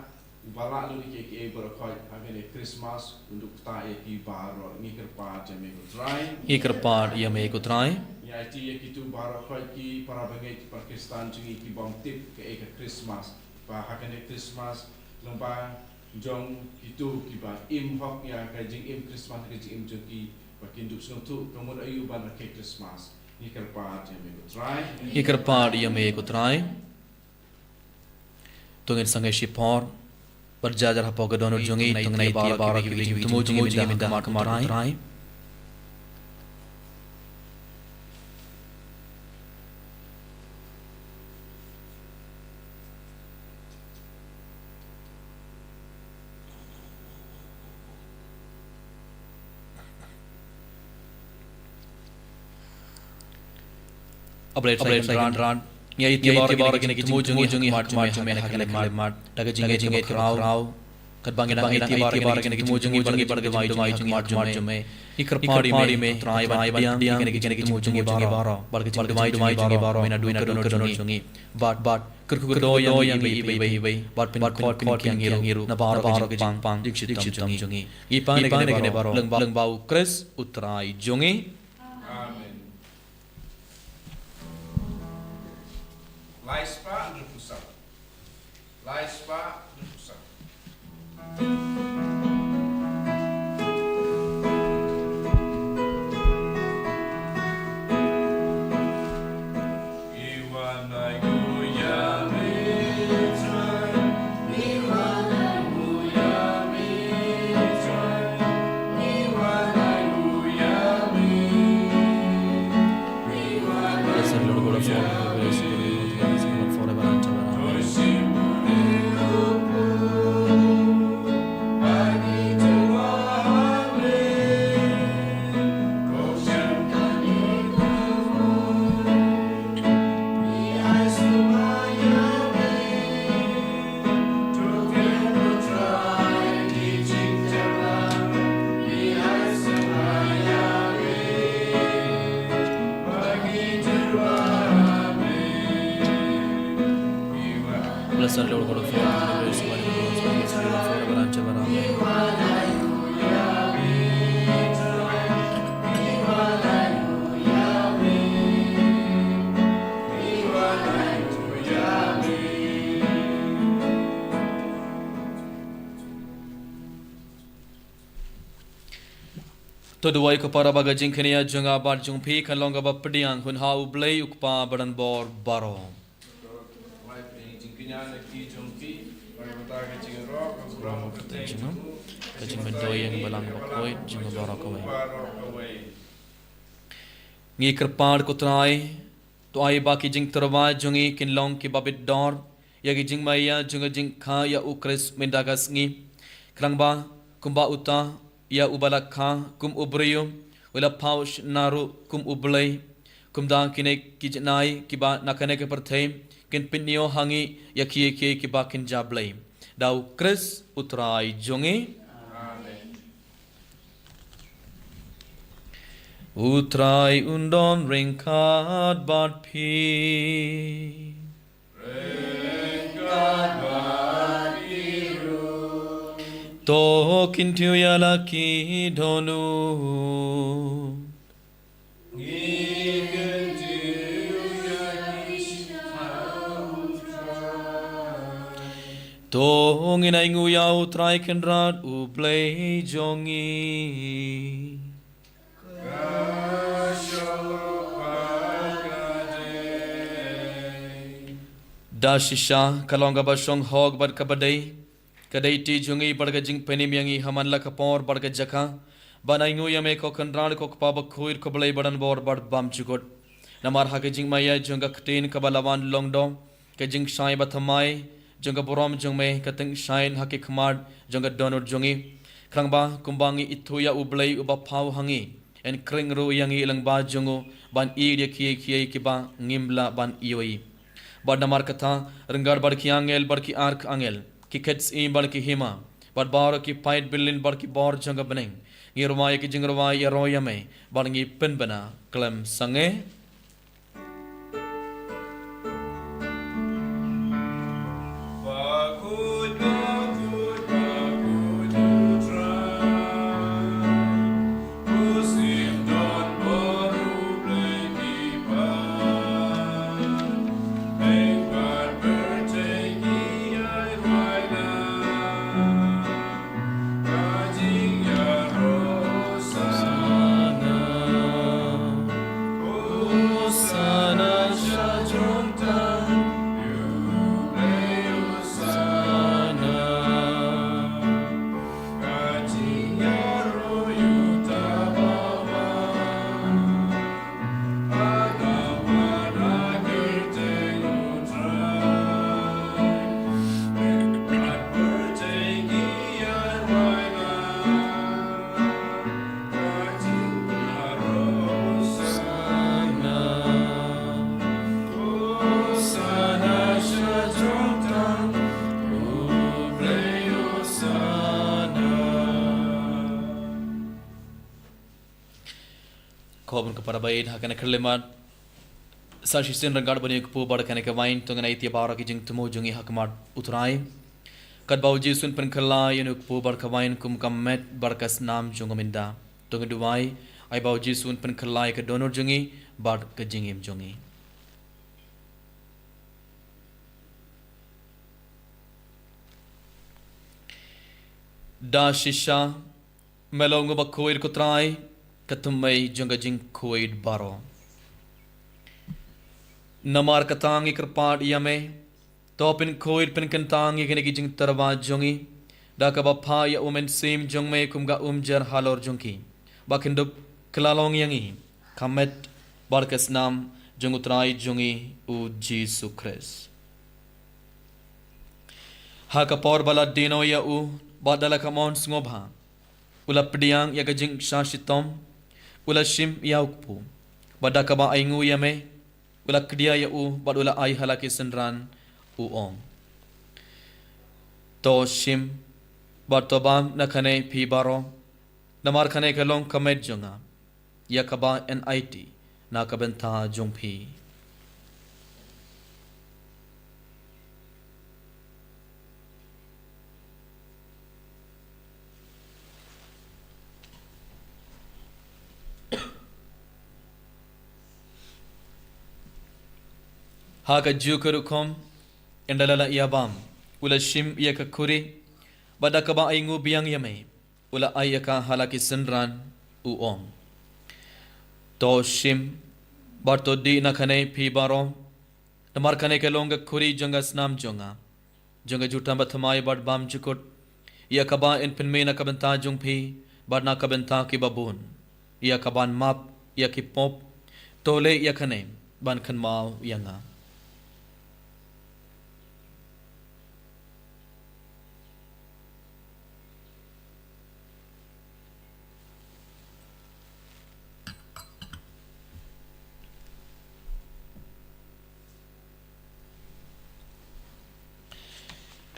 bala lu ni ke berkoi hagene Christmas untuk ta ki baro ni kerpa jame ko try Ngi kerpaat ia me ikutrai. ya itu ya kitu baro koi ki para bengai Pakistan jingi ki bom tip ke Christmas ba hagene Christmas lomba jong itu kiba im hok ya kajing im Christmas kajing im joki bakin duk sung tu kemun ayu ban ke Christmas ni kerpa je me try Ngi kerpaat ia me ikutrai. Tungin sangai shipor berjajar hapo gadonur jungi tungnai tia bara ki temu jungi minda kamarai. Upgrade run. Ya itu baru kini kita mujungi mat me hakale mat daga jinge rau kat bangin itu baru kini kita mujungi bar mai mat jume ikar pari me trai ban diang kini kita mujungi baru bar mai baru mena duina donor jungi bat kerku do yang ibai bat pin kot yang hiru na baru pang dikshit jungi ipan kini baru leng bau kres utrai jungi. Laispa berpusat. Laispa berpusat. Bless our Lord God of all, the grace of our Lord, forever and ever. Amen. To duai kepada baga jingkenia junga bar jungpi kan longa ba pediang hun hau blei ukpa badan bor baro. Mai pring jingkinya neki jumpi bermata ke jingro ke bramo ke Jingo kajing mendoi yang balang bakoi junga baro kawai. Ngi kerpar kutrai to ai ba ki jing terwa jungi kin long ki babit dor ya ki jing maya junga jing kha ya ukres mendagas ngi krang ba kumba uta ya ubalakha kum ubriyo wala paush naru kum ublay kum da kine kijnai kiba nakane ke perthaim kin pinio hangi ya kie kiba kin jablay dau kris utrai jonge utrai undon ringkat bat pi to kintu ya laki donu to nginai ngu ya utrai kendrat ublei jongi dashisha kalonga basong hog bar kabadai kadai ti jungi barga jing penim yangi haman la kapor barga jaka banai ngu yame ko kandran ko paba khuir ko blai badan bor bad bam chukot namar ha ke jing maya junga ktin kabalawan longdom ke jing shai bathamai junga borom jungme kating shain ha ke khmad junga donor jungi krangba kumbangi ithuya ublai uba phau hangi en kring ru yangi langba jungu ban i de kie ki ba ngimla ban ioi bad namar katha rengar bar ki angel bar ki ark angel ki kets in bar ki hima bad bar ki fight billin bar ki bor janga beneng ngirwai ki jingrwai ya royame bar ngi pen bana klem sange khobun kepada bayin hakana kerlemat sashisin rangad bani kupu bar kana ke wain tungana itia bara ki jing tumo jungi hakmat utrai kad bauji sun pen khalla yenu kupu bar kawain kum kamet barkas nam jungominda tunga duwai ai bauji sun pen khalla ke donor jungi bar ke jingim jungi da shisha melongo bakoir kutrai katumai junga jing koid baro namar katang ikrpad yame topin koid pen kantang ikene ki jing tarwa jungi da ka bapha ya umen sim jungme kumga umjar halor jungki bakindup klalong yangi kamet barkas nam jungutrai jungi u Jesus Christ ha kapor bala dino ya u badala kamon ngobha ula pediang ya gajing shashitom ula shim ya ukpu badaka ba aingu yame ula kedia ya u bad ula ai halaki senran u ong to shim bartobam nakane pi baro namar khane kalong kamet junga ya kaba NIT na kabenta jungpi ha ka jukurukom endalala iabam ula shim ia ka kuri bada ka ba aingu biang yame ula ayaka halaki senran u om to shim barto di na khane phi baro namar khane ke longa kuri jonga snam jonga jonga jutam bathamai bad bam chukut ia ka ba en penme na ka banta jong phi bad na ka banta ki babun ia ka ban map ia ki pop tole ia khane ban khan mau yanga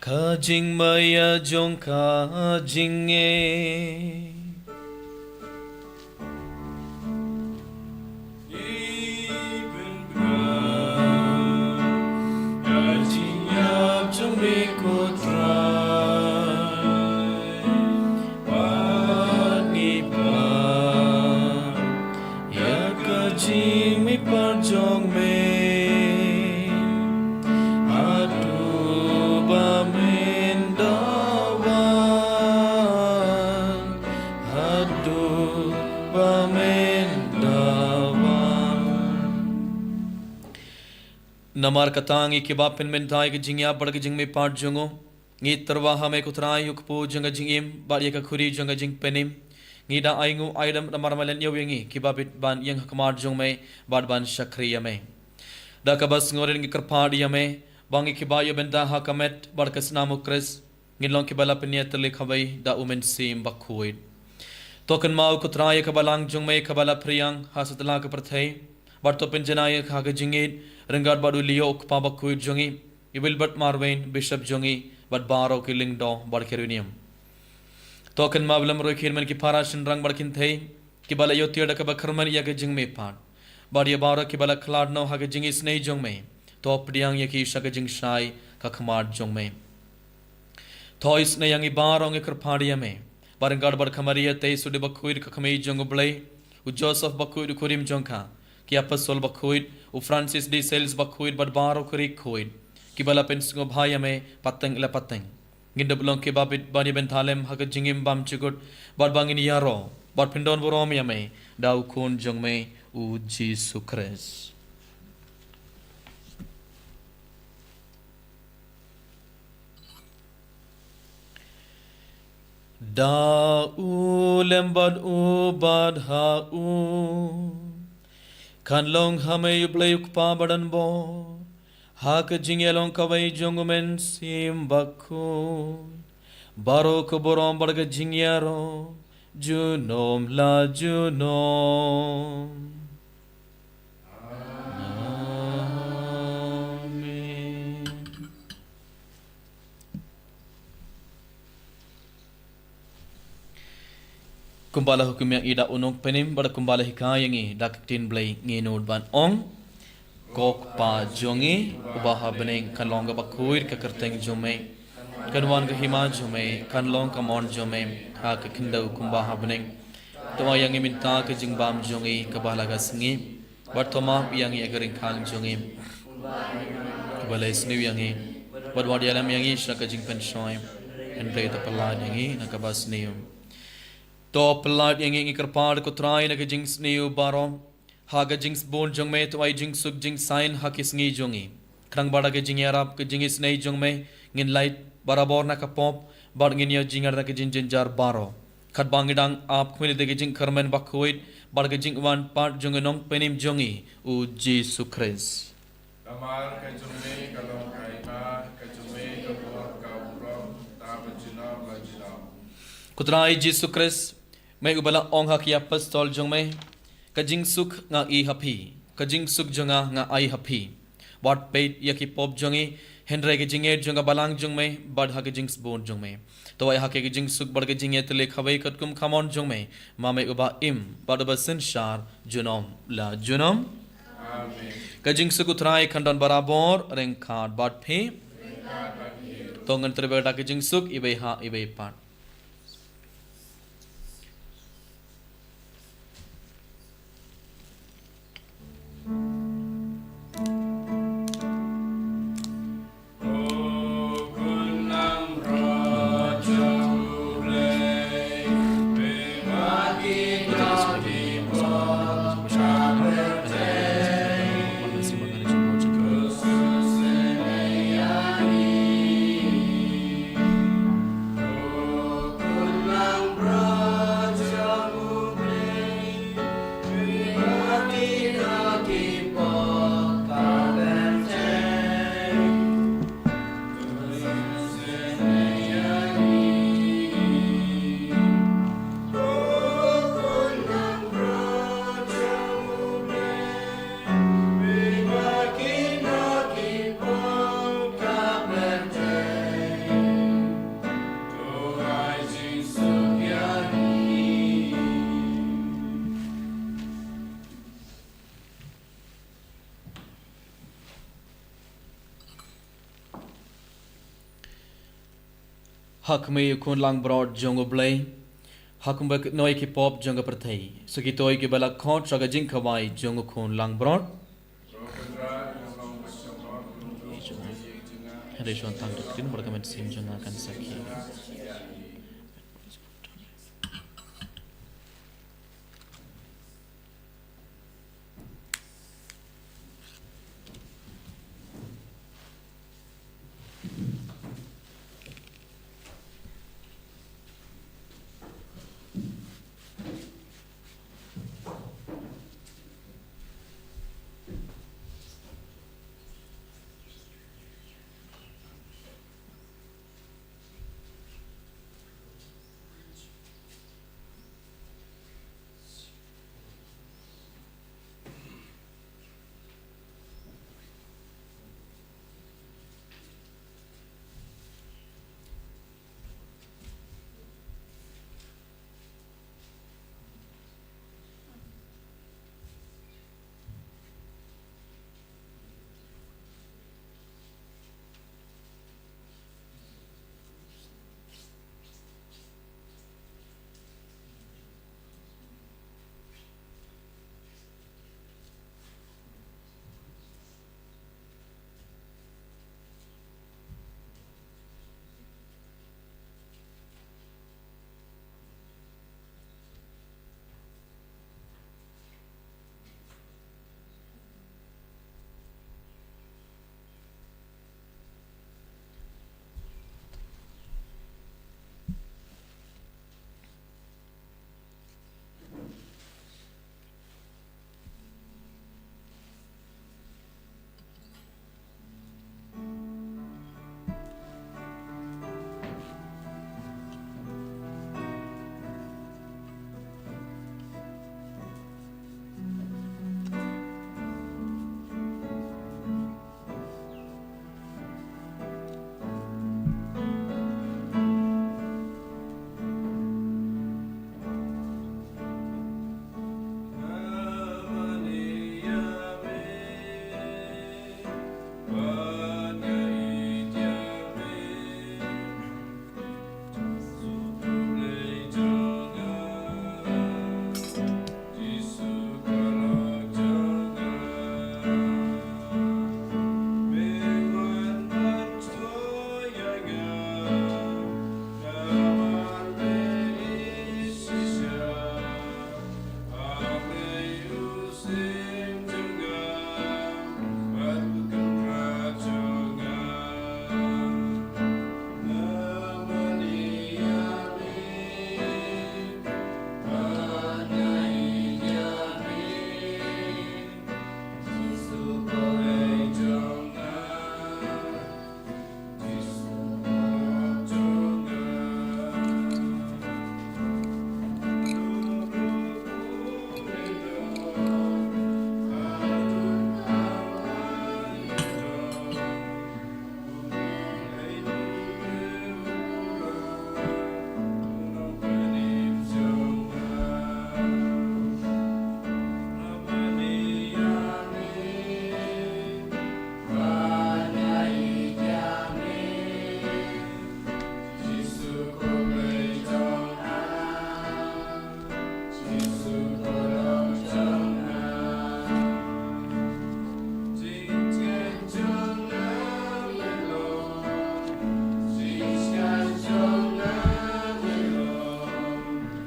ka jing maya jong ka jing e namar katangi ke bapin mentai ke jingya bar ke jing me part jongo ngi tarwa hame kutrai yukpo jonga jingim bar ye ka khuri jonga jing penim ngi da aingu aidam namar malen yowengi ke bapit ban yang kamar jong me bar ban shakriya me da ka bas ngoren ngi karpadi yame bangi ke ba yobenda hakamet bar ka snamu kres ngi long ke bala peniat le khabai da umen sim bakhuid token mau kutrai ka balang jong me ka bala priyang hasatla ka prathai bar to penjanaya kha ka jingit Rengat badu liok pabak kuit jongi ibil bat marwain bishop jongi bat baro ki lingdo bar kerunium token mablam rokin men ki parashin rang barkin thei ki bala yotiya da ka bakharman ya ke jing me pat bar ye baro ki bala khlad no ha ke jing is nei jong me to pdiang ye ki shak jing shai ka khmar jong me thois ne yangi baro nge krphadiya me bar ngad bar khamariya tei sude bakhuir ka khmei jong blai u joseph bakhuir kurim jongkha ki apostol bakhuir u Francis de Sales bakhuid bad baro kuri khuid ki bala pensingo bhaya me pateng la pateng ngindab ke babit bani ben thalem hag jingim bam chugut bad bangin yaro bad pindon borom yame dau khun jong me u Jesus Christ da u lembad u bad ha u kan long hame yubleyuk pa badan bo hak jingelong kawai jongumen sim bakhu baro ko borom barga jingyaro junom la junom amen kumbala hukum yang ida unong penim pada kumbala hikayang i dak tin blai nginod ban ong kok pa jongi ubaha beneng kan longa bakuir ka kerteng jome kanwan ka hima jome kan long ka mon jome ha ka kindau kumbaha beneng to yang i minta ka jingbam jongi ka bala ga singi bartoma yang i agaring khang jongi kumbala isni yang i badwad yalam yang i shaka jingpen shoy and play the palad yang i nakabas nium to pelat yang ingi kerpad ko try na ka jings niu baro ha ga jings bon jong me to ai jings suk jing sign ha kis ngi jongi krang bada ka jing yarap ka jing is nei jong me ngin light barabor na ka pop bar ngin yo jingar na ka jing jar baro khat bangidang ap khwini de ka jing karmen bakhuit bar ka jing wan part jong nong penim jongi u Jesus Christ Kamar ka jume kalong kaima ka jume ka bor ka bro ta bajina bajina kutrai Jesus Christ मैं ubala ong hak ya pastol jong me kajing suk nga I happy kajing suk jonga nga I happy wat peit ya ki pop jongi henre ke jinge jonga balang jong me bad hak jings bon jong me to ai hak ke jing suk bad ke jinge tele khawai kat kum khamon jong me ma me uba im bad ba sin shar junom la junom amen kajing suk utrai khandon barabor reng khat bad phe to ngan tre beta ke jing suk ibe ha ibe pat hak me kun lang broad jong oblay hak mbak noi ki pop jong perthai so ki toy ki bala khot saga jing khawai jong kun lang broad Hari Shon Tang Doktin berkamen sim jong akan sakhi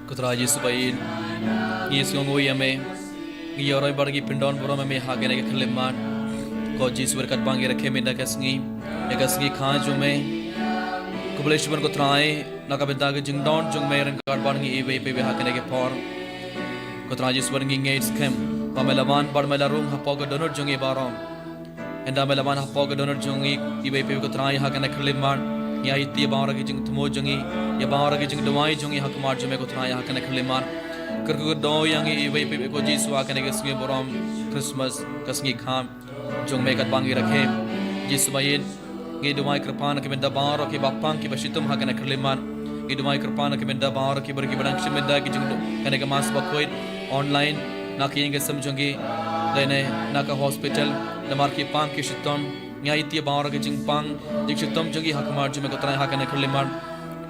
Kutra Yesu bayin Yesu ngoi ame ngi yoroi bargi pindon borom ame hagene ke khleman ko Yesu berkat bangi rakhe menda kasngi egasngi kha jume kubleshwan ko trae nakabeda ke jingdon jung me ran kar bangi ebe ebe hagene ke por kutra Yesu bargi ngi skem pamelawan barmelarum hapoga donor jungi barom enda melawan hapoga donor jungi ebe ebe ko trae hagene khleman ya itti baara ki jing thmo jungi ya baara ki jing dawai jungi hak mar jume ko trae hagene khleman kerku do yang ebe ebe ko Yesu hagene ke sngi borom Christmas kasngi kham jung me kat bangi rakhe Yesu bayin ngi dumai kripana ke menda baara ke bapang ki bashitum hagene khleman ngi dumai kripana ke menda baara ki bergi badang shimenda ki jing kane ke mas bakoit online na ki nge samjungi lene na ka hospital namar ki pang ki shitom nyai ti baara ke jing pang dik shitom jungi hak mar jume ko trae hagene khleman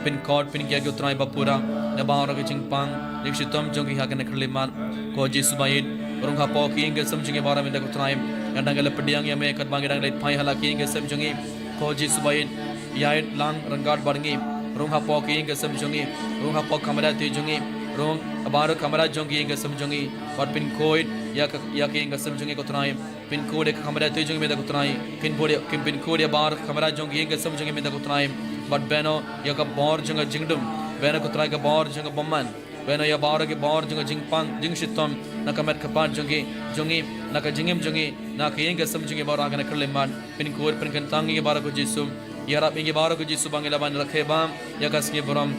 pin kod pin kya ke utrai bapura na bahara ke jingpang jing shitom jong ki hakan khliman ko Jesus bayin rong ha po ki nge sam jinge bara minda utrai ngandang gele pediang ya me kat bang dang leit phai hala ki nge sam jongi ko Jesus bayin yait lang rangat barngi rong ha po ki nge sam jongi rong ha po kamera ti jongi rong abaro kamera jongi nge sam jongi wat pin kod ya ki nge sam jongi ko utrai pin code kamera tu jongi me da utrai pin code ya bar kamera jongi nge sam jongi me da utrai but beno ya ka bor jonga jingdum beno ko utrai ka bor jonga bomman beno ya bar ke bor jonga jingpang jing shitom na kamet kapan jongi na ka jingem jongi na ka nge sam jongi bar agana khleman pin code pin kan tangi ke bar ko jisu ya rab nge bar ko jisu bangela ban rakhe bam ya ka sngi borom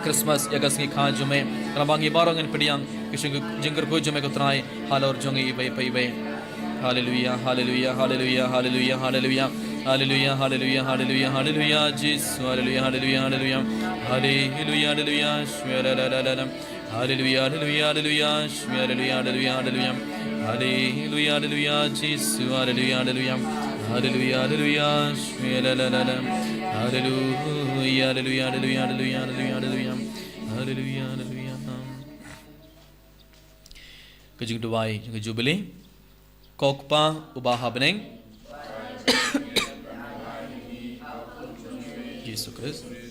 Christmas ya gasngi kha jume rabangi barongen pediang kising jingker ko jume ko trai halor jongi ibai pai hallelujah hallelujah hallelujah hallelujah hallelujah hallelujah hallelujah hallelujah hallelujah Jesus hallelujah hallelujah hallelujah hallelujah hallelujah hallelujah hallelujah hallelujah hallelujah hallelujah hallelujah hallelujah hallelujah Jesus hallelujah hallelujah hallelujah hallelujah hallelujah hallelujah hallelujah hallelujah hallelujah hallelujah hallelujah kejung duai ke jubilee kokpa ubah beneng Yesus Kristus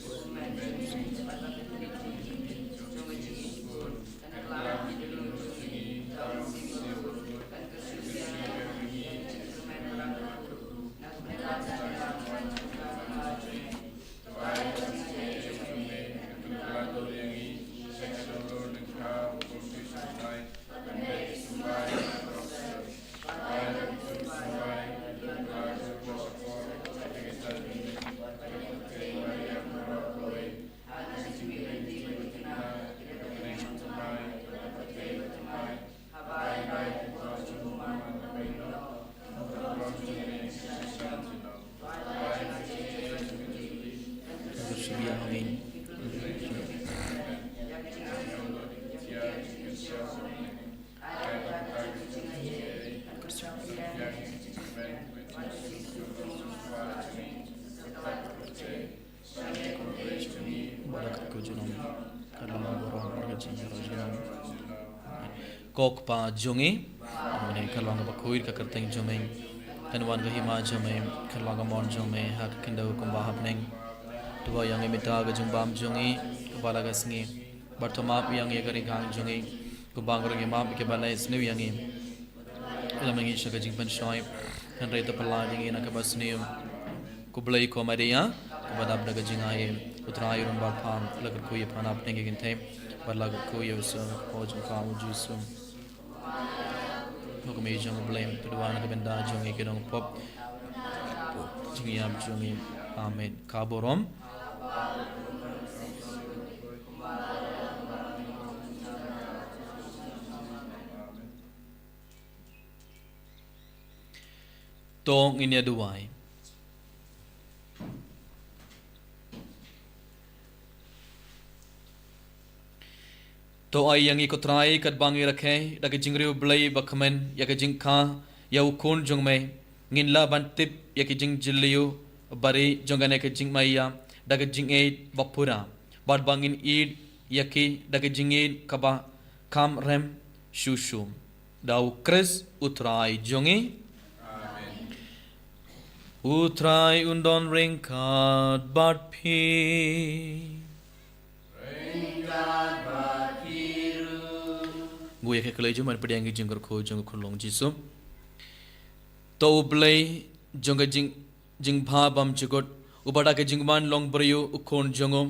kokpa jungi mane kalong ba kuir ka kerteng jumeng kanwan ga hima jumeng kalong mon jume hak kendo kumba hapneng tuwa yang emita ga jumbam jungi kubala ga sngi bartoma yang ye garing gang jungi kubang ga ma ke balai snu yang em elamangi shaga jingpan shoi kan rei to pala yang ina ka basniu kublai ko maria kubadab daga jingaye utrai rum ba pham lagar kuye phana apne ge ginthe barlag kuye so poj ka ujisu Hukum jong blame peduan ke benda jong ikidong pop jingyam jong amen kaborom tong inya duai to ai yang ikut rai kat bangi rakhe dak jingri blai bakmen ya ke jingkha ya ukun jong me ngin la bantip ya ke jing jiliu bari jongane ke jing maya dak jing e bapura bad bangin id ya ke dak jing e kaba kam rem shushu dau kres utrai jongi amen utrai undon ringkat bad pi gue ke kelai juman pedang jing ko jong khulong jisu to blai jong jing bha bam chigot ubada ke jingman long briyu ukon jongom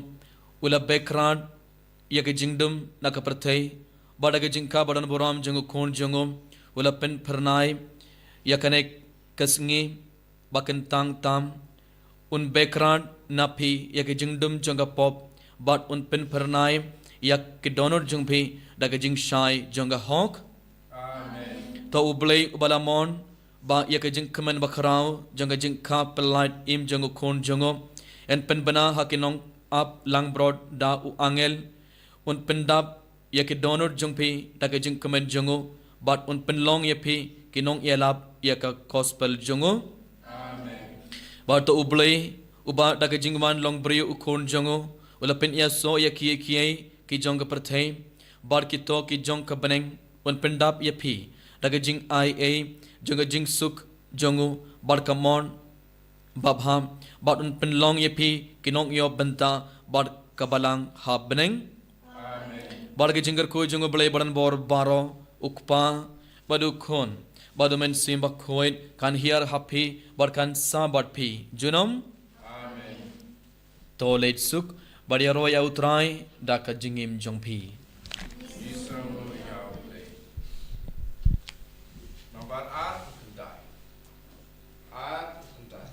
ula background ya ke jingdum na ka prathai bada ke jingka badan boram jong ukon jongom ula pen pernai ya kanek kasngi bakan tang tam un background na phi ya ke jingdum jong pop but un pen pernai ya ke donor jong phi daga jing shai jonga hok amen to ublei ubalamon ba ya ke jing kemen bakrau jonga jing ka pelait im jonga kon jongo en pen bana hakinong up lang broad da u angel un pendap ya ke donor jong phi daga jing kemen jongo but un pen long ya phi kinong yalap ya ka gospel jongo amen ba to ublei uba daga jing man long brio u kon jongo ulapin ia so ia kiai ki jong ka perthei bar ki to ki jong ka beneng un pendap ia phi daga jing ai a jong jing suk jongu bar ka mon babham bar un penlong ia phi kinong yo benta bar ka balang ha beneng bar ke jinggar ko jong blai baran bor baro ukpa badu khon badu men sim ba khoin kan hiar happy bar kan sa bat phi junom to let suk badia roya utrai da ka jingim jong phi Nomor A hentai. A hentai.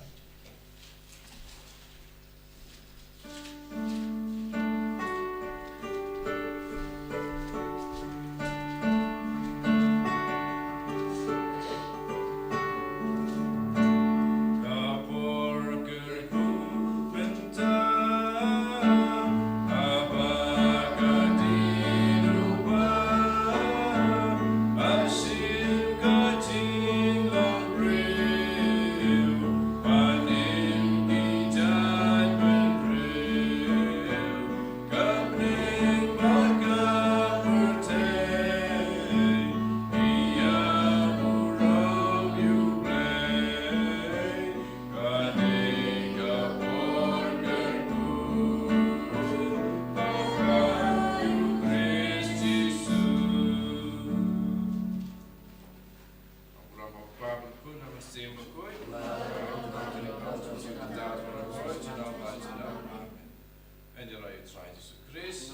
And your right, Jesus Christ.